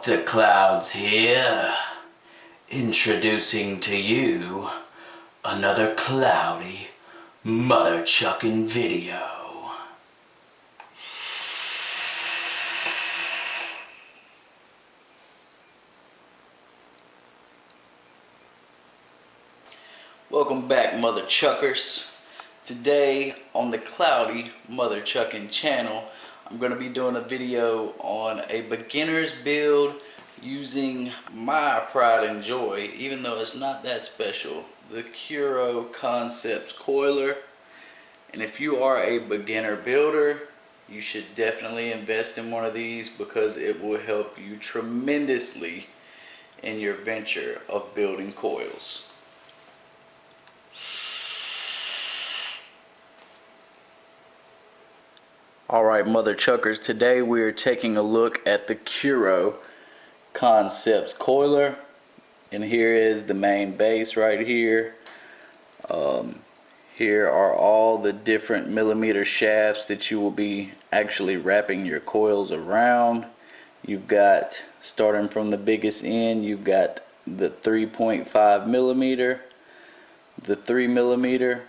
Dr. Clouds here, introducing to you another cloudy mother chucking video. Welcome back, mother chuckers. Today on the Cloudy Mother Chucking channel, I'm going to be doing a video on a beginner's build using my pride and joy, even though it's not that special, the Kuro Concepts Coiler. And if you are a beginner builder, you should definitely invest in one of these because it will help you tremendously in your venture of building coils. Alright, mother chuckers, today we are taking a look at the Kuro Concepts Coiler, and here is the main base right here. Here are all the different millimeter shafts that you will be actually wrapping your coils around. You've got, starting from the biggest end, you've got the 3.5 millimeter, the 3 millimeter,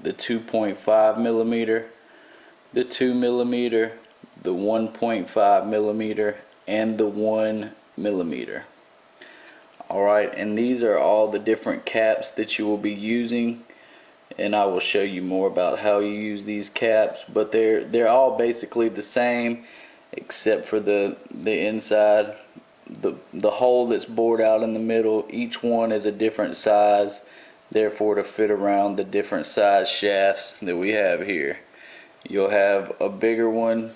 the 2.5 millimeter, the 2 millimeter, the 1.5 millimeter, and the 1 millimeter. Alright, and these are all the different caps that you will be using, and I will show you more about how you use these caps, but they're all basically the same except for the inside, the hole that's bored out in the middle. Each one is a different size, therefore to fit around the different size shafts that we have here. You'll have a bigger one,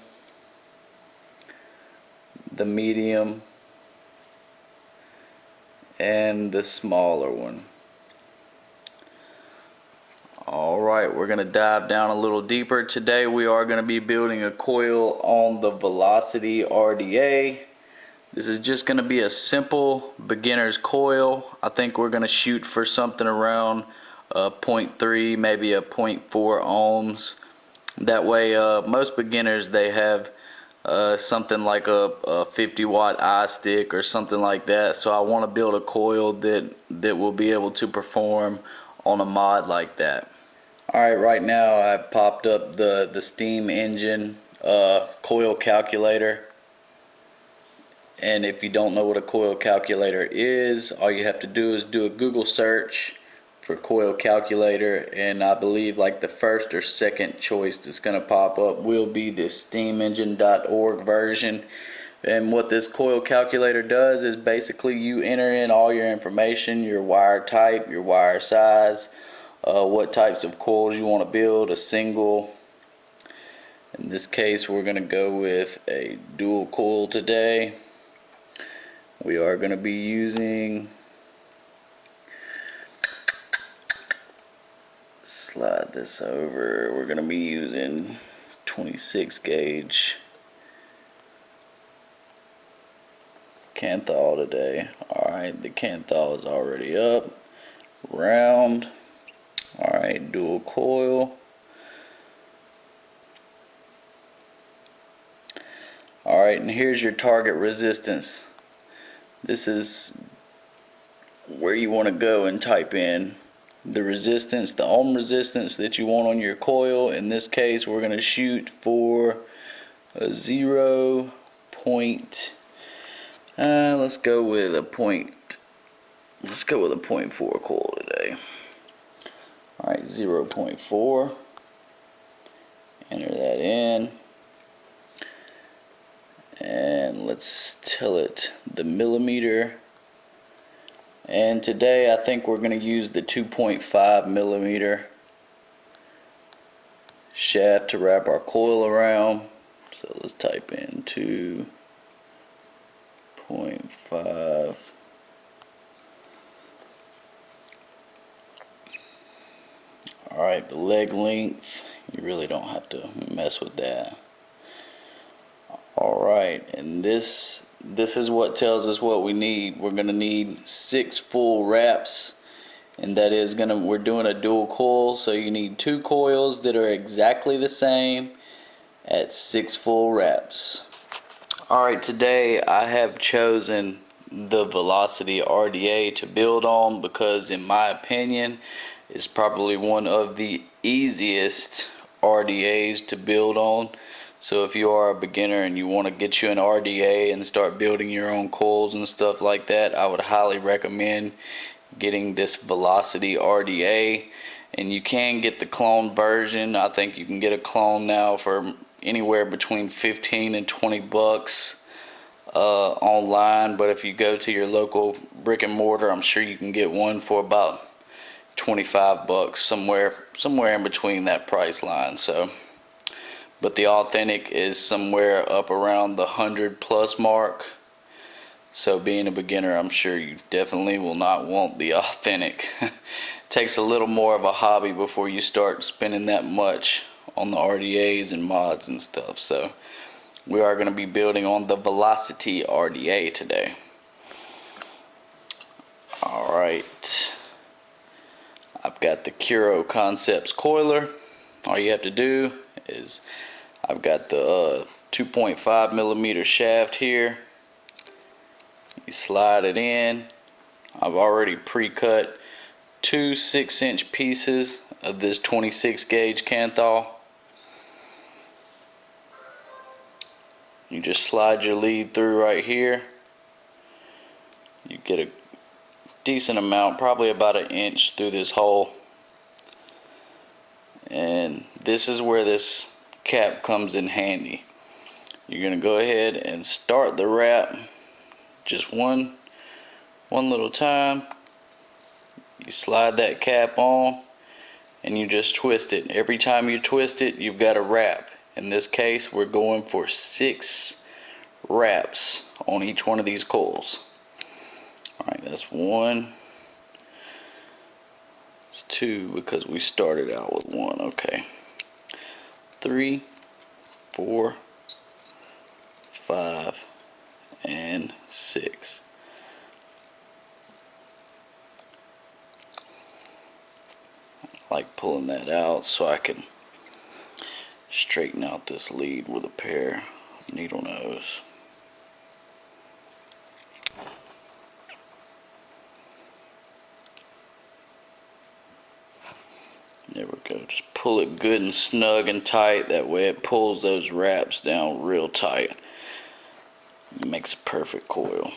the medium, and the smaller one. Alright, we're going to dive down a little deeper. Today we are going to be building a coil on the Velocity RDA. This is just going to be a simple beginner's coil. I think we're going to shoot for something around 0.3, maybe a 0.4 ohms. That way most beginners, they have something like a 50 watt eye stick or something like that, so I want to build a coil that will be able to perform on a mod like that. Alright, right now I popped up the steam engine coil calculator, and if you don't know what a coil calculator is, all you have to do is do a Google search for coil calculator, and I believe like the first or second choice that's going to pop up will be this steamengine.org version. And what this coil calculator does is basically you enter in all your information, your wire type, your wire size, what types of coils you want to build, a single. In this case we're going to go with a dual coil today. We are going to be using, slide this over, we're going to be using 26 gauge Canthal today. Alright, the Canthal is already up, round. Alright, dual coil. Alright, and here's your target resistance. This is where you want to go and type in the resistance, the ohm resistance that you want on your coil. In this case we're going to shoot for a 0. Let's go with a 0.4 coil today. Alright, 0.4, enter that in, and let's tell it the millimeter. And today I think we're going to use the 2.5 millimeter shaft to wrap our coil around. So let's type in 2.5. Alright, the leg length, you really don't have to mess with that. Alright, and this is what tells us what we need. We're going to need 6 full wraps, and that is we're doing a dual coil, so you need 2 coils that are exactly the same at 6 full wraps. Alright, today I have chosen the Velocity RDA to build on because in my opinion it's probably one of the easiest RDAs to build on. So if you are a beginner and you want to get you an RDA and start building your own coils and stuff like that, I would highly recommend getting this Velocity RDA. And you can get the clone version. I think you can get a clone now for anywhere between 15 and 20 bucks online, but if you go to your local brick and mortar, I'm sure you can get one for about 25 bucks, somewhere in between that price line. So, but the authentic is somewhere up around the 100+ mark. So being a beginner, I'm sure you definitely will not want the authentic. Takes a little more of a hobby before you start spending that much on the RDAs and mods and stuff. So we are going to be building on the Velocity RDA today. Alright, I've got the Kuro Concepts Coiler. All you have to do is, I've got the 2.5 millimeter shaft here. You slide it in. I've already pre-cut two 6-inch pieces of this 26 gauge Kanthal. You just slide your lead through right here. You get a decent amount, probably about 1 inch through this hole. And this is where this cap comes in handy. You're going to go ahead and start the wrap just one little time. You slide that cap on and you just twist it. Every time you twist it, you've got a wrap. In this case, we're going for 6 wraps on each one of these coils. Alright, that's 1. It's 2 because we started out with 1. Okay. 3, 4, 5, and 6. I like pulling that out so I can straighten out this lead with a pair of needle nose. There we go. Just pull it good and snug and tight. That way it pulls those wraps down real tight. It makes a perfect coil.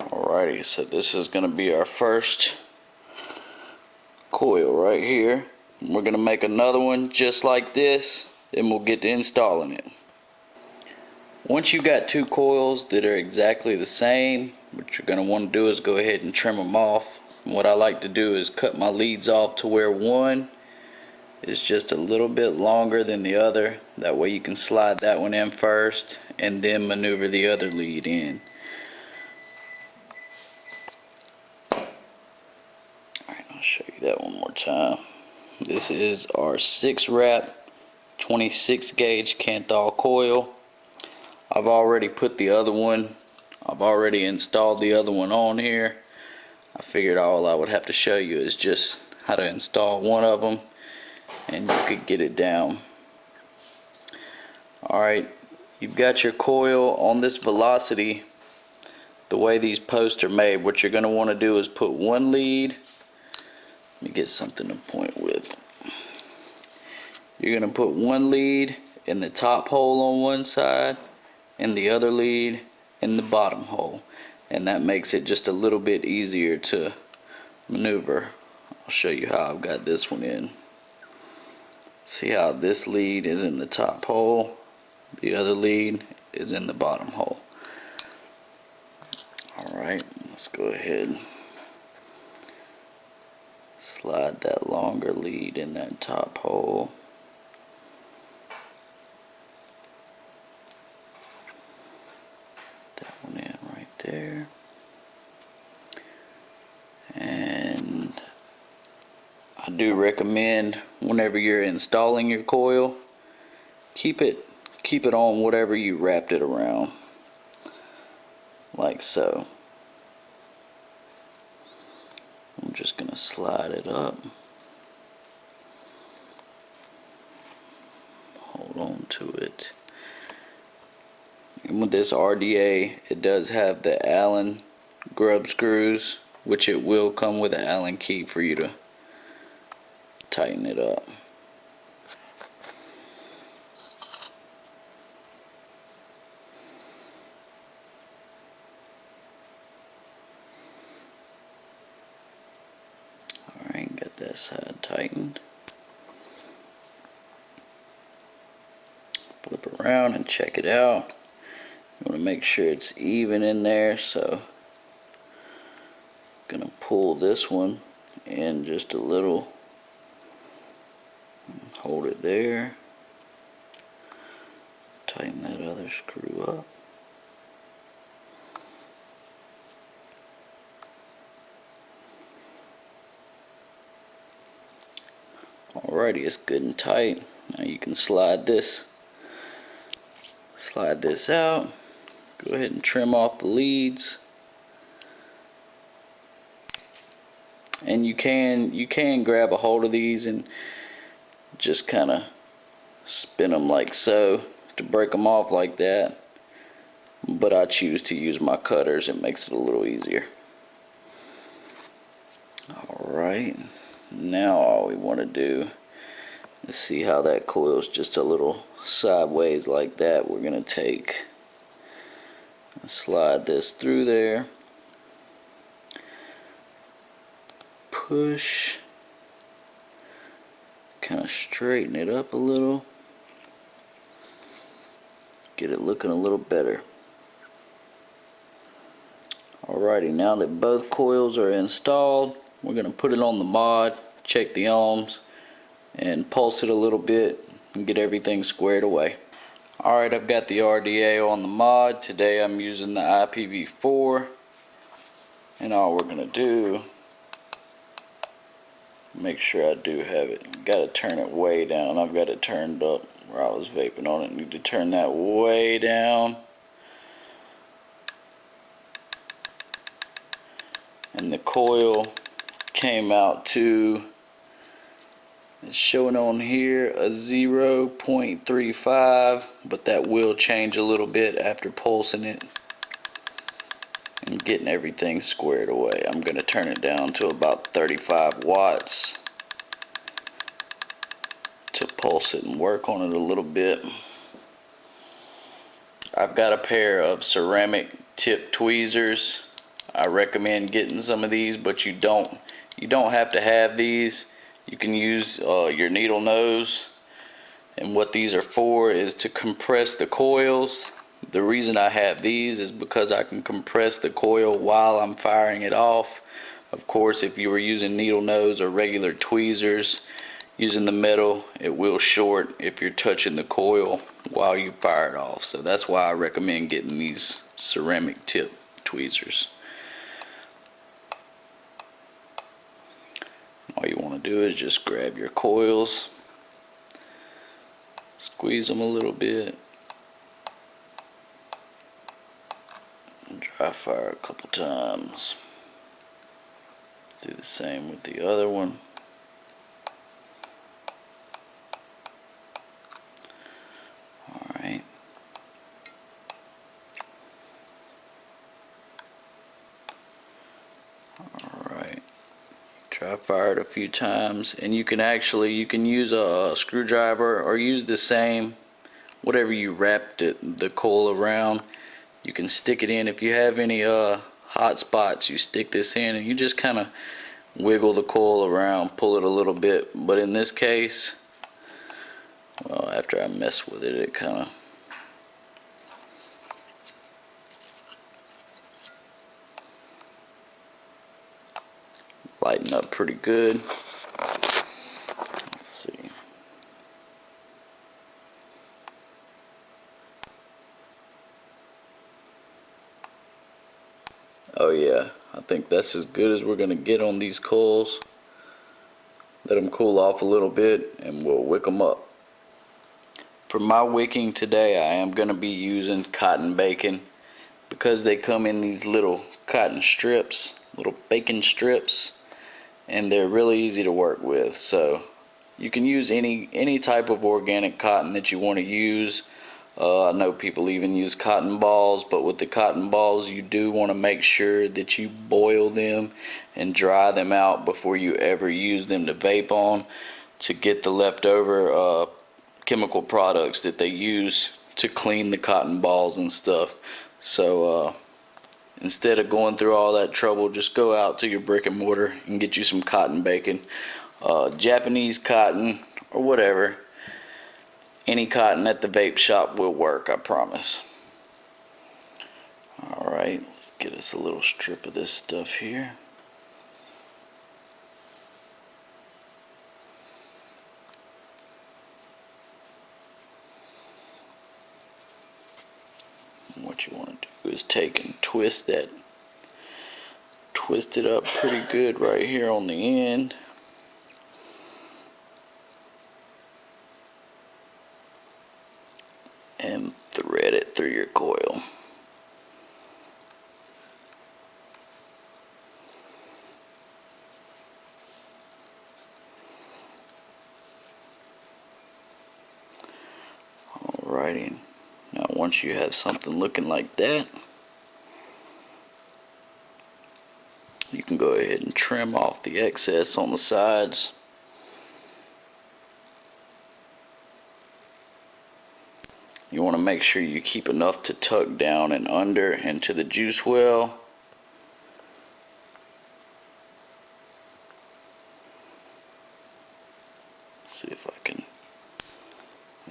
Alrighty, so this is going to be our first coil right here. We're going to make another one just like this, then we'll get to installing it. Once you got 2 coils that are exactly the same, what you're going to want to do is go ahead and trim them off. And what I like to do is cut my leads off to where one is just a little bit longer than the other. That way you can slide that one in first and then maneuver the other lead in. Alright, I'll show you that one more time. This is our 6 wrap 26 gauge Kanthal coil. I've already put the other one, I've already installed the other one on here. I figured all I would have to show you is just how to install one of them and you could get it down. Alright, you've got your coil on this Velocity. The way these posts are made, what you're going to want to do is put one lead. Let me get something to point with. You're going to put one lead in the top hole on one side and the other lead in the bottom hole, and that makes it just a little bit easier to maneuver. I'll show you how I've got this one in. See how this lead is in the top hole, the other lead is in the bottom hole. Alright, let's go ahead, slide that longer lead in that top hole. That one in right there. And I do recommend whenever you're installing your coil, keep it on whatever you wrapped it around, like so. I'm just gonna slide it up. hold on to it. And with this RDA, it does have the Allen grub screws, which it will come with an Allen key for you to tighten it up. Alright, got that side tightened. Flip around and check it out. You want to make sure it's even in there, so I'm gonna pull this one in just a little. Hold it there. Tighten that other screw up. Alrighty, it's good and tight. Now you can slide this out. Go ahead and trim off the leads. And you can grab a hold of these and just kind of spin them like so to break them off like that. But I choose to use my cutters. It makes it a little easier. Alright, now all we want to do is see how that coils just a little sideways like that. We're going to take and slide this through there. Push. Kind of straighten it up a little. Get it looking a little better. Alrighty, now that both coils are installed, we're going to put it on the mod, check the ohms, and pulse it a little bit and get everything squared away. Alright, I've got the RDA on the mod. Today I'm using the IPv4, and all we're going to do, make sure I do have it. Got to turn it way down. I've got it turned up where I was vaping on it. Need to turn that way down. And the coil came out to, it's showing on here a 0.35, but that will change a little bit after pulsing it and getting everything squared away. I'm going to turn it down to about 35 watts to pulse it and work on it a little bit. I've got a pair of ceramic tip tweezers. I recommend getting some of these, but you don't have to have these. You can use your needle nose, and what these are for is to compress the coils. The reason I have these is because I can compress the coil while I'm firing it off. Of course, if you were using needle nose or regular tweezers using the metal, it will short if you're touching the coil while you fire it off. So that's why I recommend getting these ceramic tip tweezers. All you want to do is just grab your coils, squeeze them a little bit, and dry fire a couple times. Do the same with the other one. Alright. Alright. Dry fire it a few times, and you can use a screwdriver or use the same, whatever you wrapped the coil around. You can stick it in. If you have any hot spots, you stick this in and you just kind of wiggle the coil around, pull it a little bit. But in this case, well, after I mess with it, it kind of lighten up pretty good. Let's see. Oh yeah, I think that's as good as we're gonna get on these coils. Let them cool off a little bit and we'll wick them up. For my wicking today, I am gonna be using cotton bacon because they come in these little cotton strips, little bacon strips, and they're really easy to work with. So You can use any type of organic cotton that you want to use. I know people even use cotton balls, but with the cotton balls you do want to make sure that you boil them and dry them out before you ever use them to vape on, to get the leftover chemical products that they use to clean the cotton balls and stuff. So instead of going through all that trouble, just go out to your brick and mortar and get you some cotton bacon. Japanese cotton or whatever. Any cotton at the vape shop will work, I promise. Alright, let's get us a little strip of this stuff here. And what you want to do is take and twist it up pretty good right here on the end. And thread it through your coil. Alrighty, now once you have something looking like that, you can go ahead and trim off the excess on the sides. You want to make sure you keep enough to tuck down and under into the juice well. See if I can,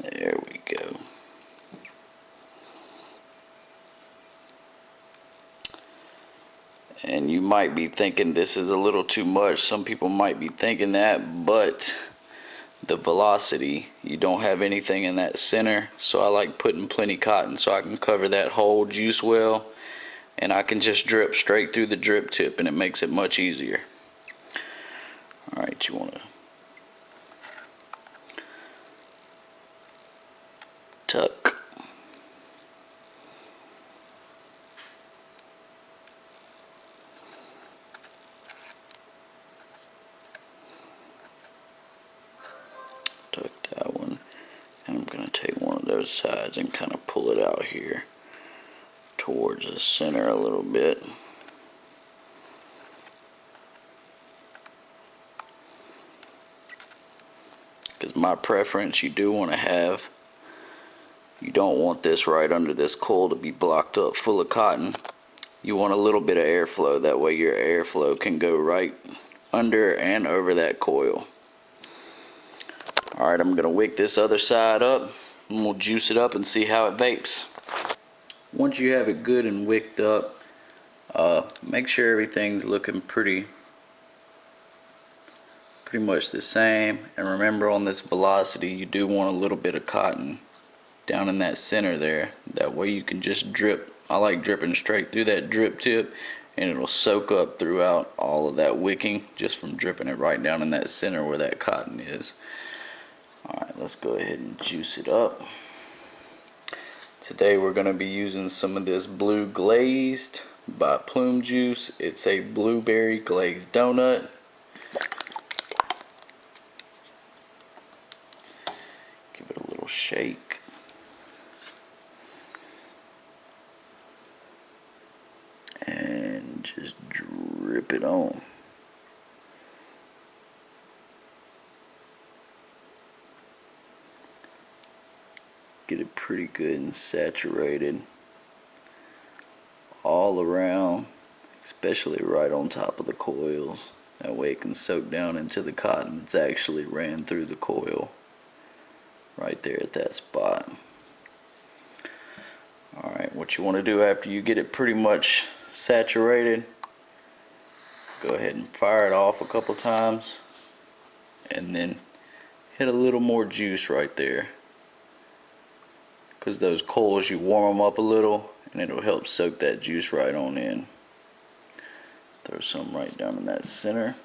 there we go. And you might be thinking this is a little too much. Some people might be thinking that, but the velocity, you don't have anything in that center, so I like putting plenty cotton so I can cover that whole juice well, and I can just drip straight through the drip tip, and it makes it much easier. Alright, you want to tuck. Tuck that one, and I'm going to take one of those sides and kind of pull it out here towards the center a little bit. Because my preference, you do want to have, you don't want this right under this coil to be blocked up full of cotton. You want a little bit of airflow, that way your airflow can go right under and over that coil. Alright, I'm going to wick this other side up, and we'll juice it up and see how it vapes. Once you have it good and wicked up, make sure everything's looking pretty much the same. And remember, on this velocity, you do want a little bit of cotton down in that center there. That way you can just drip. I like dripping straight through that drip tip, and it'll soak up throughout all of that wicking just from dripping it right down in that center where that cotton is. Alright, let's go ahead and juice it up. Today we're going to be using some of this Blue Glazed by Plume Juice. It's a blueberry glazed donut. Give it a little shake. And just drip it on. Get it pretty good and saturated all around, especially right on top of the coils. That way it can soak down into the cotton that's actually ran through the coil right there at that spot. Alright, what you want to do after you get it pretty much saturated, go ahead and fire it off a couple times, and then hit a little more juice right there. Because those coils, you warm them up a little and it'll help soak that juice right on in. Throw some right down in that center.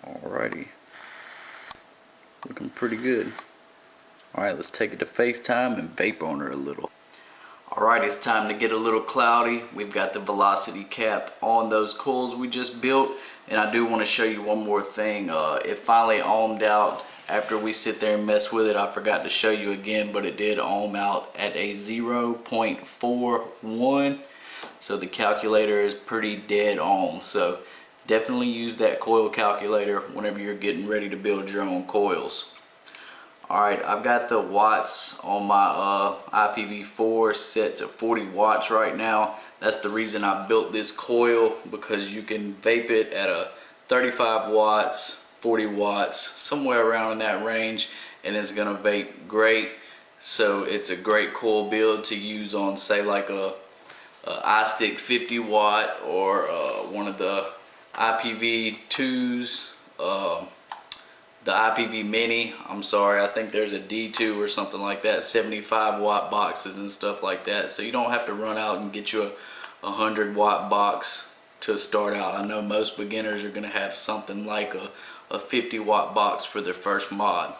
Alrighty, looking pretty good. Alright, let's take it to FaceTime and vape on her a little. Alright, it's time to get a little cloudy. We've got the velocity cap on those coils we just built, and I do want to show you one more thing. It finally ohmed out after we sit there and mess with it. I forgot to show you again, but it did ohm out at a 0.41. So the calculator is pretty dead on. So definitely use that coil calculator whenever you're getting ready to build your own coils. Alright, I've got the watts on my IPv4 set to 40 watts right now. That's the reason I built this coil, because you can vape it at a 35 watts, 40 watts, somewhere around in that range, and it's gonna vape great. So it's a great coil build to use on, say, like a iStick 50 watt or one of the IPv2s. The IPV Mini, I'm sorry, I think there's a D2 or something like that, 75 watt boxes and stuff like that. So you don't have to run out and get you a 100 watt box to start out. I know most beginners are gonna have something like a 50 watt box for their first mod.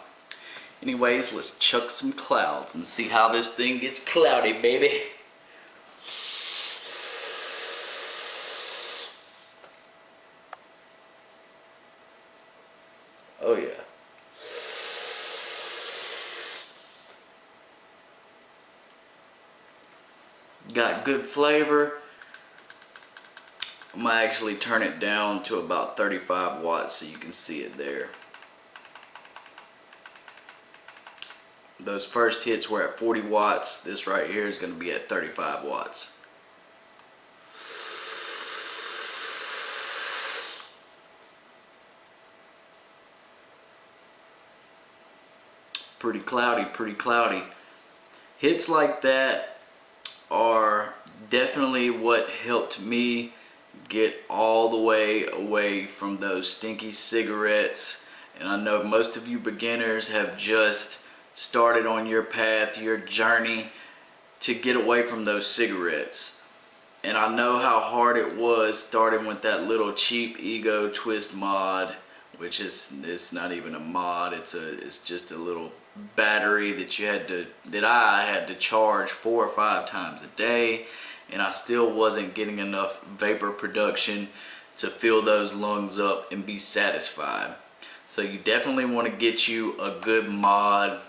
Anyways, let's chuck some clouds and see how this thing gets cloudy, baby. Oh yeah. Got good flavor. I'm gonna actually turn it down to about 35 watts so you can see it there. Those first hits were at 40 watts. This right here is gonna be at 35 watts. Pretty cloudy, pretty cloudy. Hits like that are definitely what helped me get all the way away from those stinky cigarettes. And I know most of you beginners have just started on your path, your journey to get away from those cigarettes. And I know how hard it was starting with that little cheap ego twist mod, which is, it's not even a mod, it's just a little battery that I had to charge 4 or 5 times a day, and I still wasn't getting enough vapor production to fill those lungs up and be satisfied. So you definitely want to get you a good mod.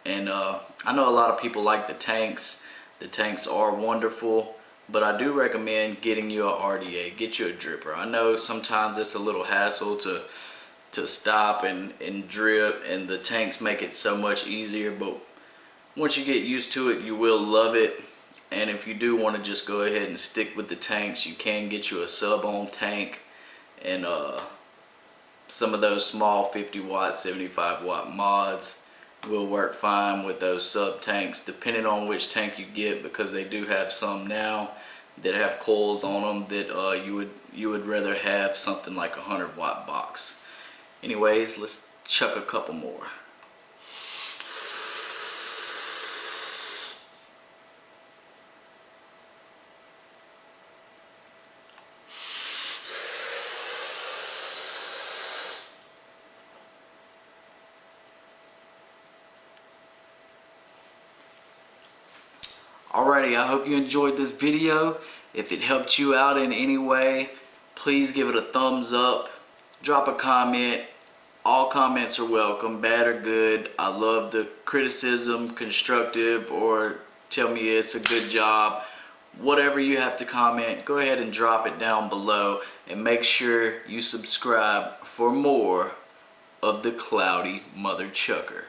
And I know a lot of people like the tanks. The tanks are wonderful, but I do recommend getting you a RDA. Get you a dripper. I know sometimes it's a little hassle to stop and drip, and the tanks make it so much easier, but once you get used to it, you will love it. And if you do want to just go ahead and stick with the tanks, you can get you a sub-ohm tank, and some of those small 50 watt, 75 watt mods will work fine with those sub tanks, depending on which tank you get, because they do have some now that have coils on them that you would rather have something like a 100 watt box. Anyways, let's chuck a couple more. Alrighty, I hope you enjoyed this video. If it helped you out in any way, please give it a thumbs up. Drop a comment. All comments are welcome, bad or good. I love the criticism, constructive, or tell me it's a good job. Whatever you have to comment, go ahead and drop it down below, and make sure you subscribe for more of the Cloudy Mother Chucker.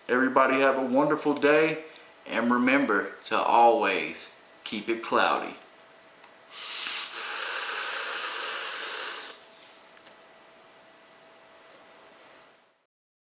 Everybody have a wonderful day, and remember to always keep it cloudy.